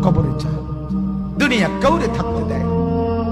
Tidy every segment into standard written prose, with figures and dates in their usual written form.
কবরে যায়। দুনিয়া কাউরে থাকতে দেয়।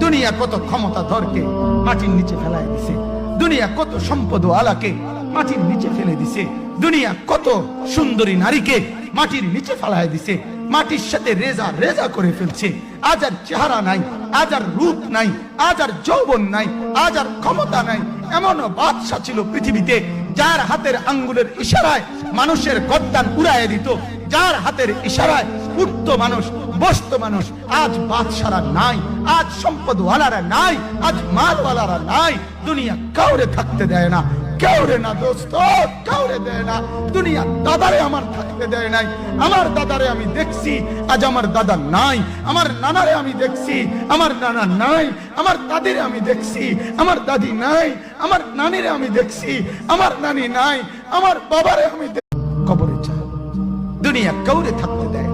দুনিয়া কত ক্ষমতাধরকে মাটির নিচে ফেলায় দিছে। দুনিয়া কত সম্পদ আলাকে মাটির নিচে ফেলে দিছে। দুনিয়া কত সুন্দরী নারীকে মাটির নিচে ফেলায় দিছে। মাটির সাথে রেজা রেজা করে ফেলছে। আজ আর চেহারা নাই, আজ আর রূপ নাই, আজ আর যৌবন নাই, আজ আর ক্ষমতা নাই। এমন বাদশা ছিল পৃথিবীতে যার হাতের আঙ্গুলের ইশারায় মানুষের গর্দান উড়াইয়া দিত, যার হাতের ইশারায় উঠত মানুষ, বসত মানুষ। আজ বাদশারা নাই, আজ সম্পদওয়ালারা নাই, আজ মালওয়ালারা নাই। দুনিয়া কাউরে থাকতে দেয় না, কাউরে না দোস্ত, কাউরে দেয় না। দুনিয়া দাদারে আমার থাকতে দেয় নাই। আমার দাদারে আমি দেখছি, আজ আমার দাদা নাই। আমার নানারে আমি দেখছি, আমার নানা নাই। আমার দাদিরে আমি দেখছি, আমার দাদি নাই। আমার নানিরে আমি দেখছি, আমার নানি নাই। আমার বাবারে আমি কবরে যায়। দুনিয়া কাউরে থাকতে দেয়।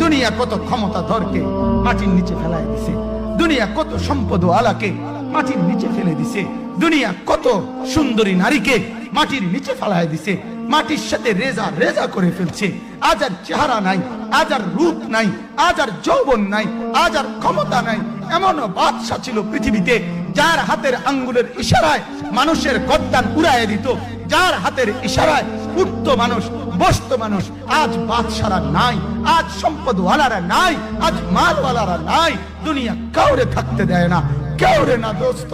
দুনিয়া কত ক্ষমতাধরকে মাটির নিচে ফেলায় দিছে। দুনিয়া কত সম্পদ আলাকে মাটির নিচে ফেলে দিছে। দুনিয়া কত সুন্দরী নারীকে মাটির নিচে ফেলায় দিছে। মাটির সাথে রেজা রেজা করে ফেলছে। আজ আর চেহারা নাই, আজ আর রূপ নাই, আজ আর যৌবন নাই, আজ আর ক্ষমতা নাই। এমন বাদশা ছিল পৃথিবীতে যার হাতের আঙ্গুলের ইশারায় মানুষের গর্দান উড়াইয়া দিত, যার হাতের ইশারায় উঠত মানুষ, বসত মানুষ। আজ বাদশারা নাই, আজ সম্পদওয়ালারা নাই, আজ মালওয়ালারা নাই। দুনিয়া কাউরে থাকতে দেয় না, কাউরে না দোস্ত,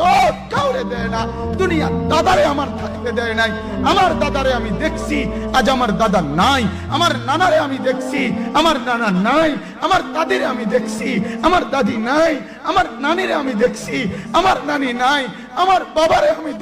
কাউরে দেয় না। দুনিয়া দাদারে আমার থাকতে দেয় নাই। আমার দাদারে আমি দেখছি, আজ আমার দাদা নাই। আমার নানারে আমি দেখছি, আমার নানা নাই। আমার দাদিরে আমি দেখছি, আমার দাদি নাই। আমার নানিরে আমি দেখছি, আমার নানি নাই। আমার বাবারে আমি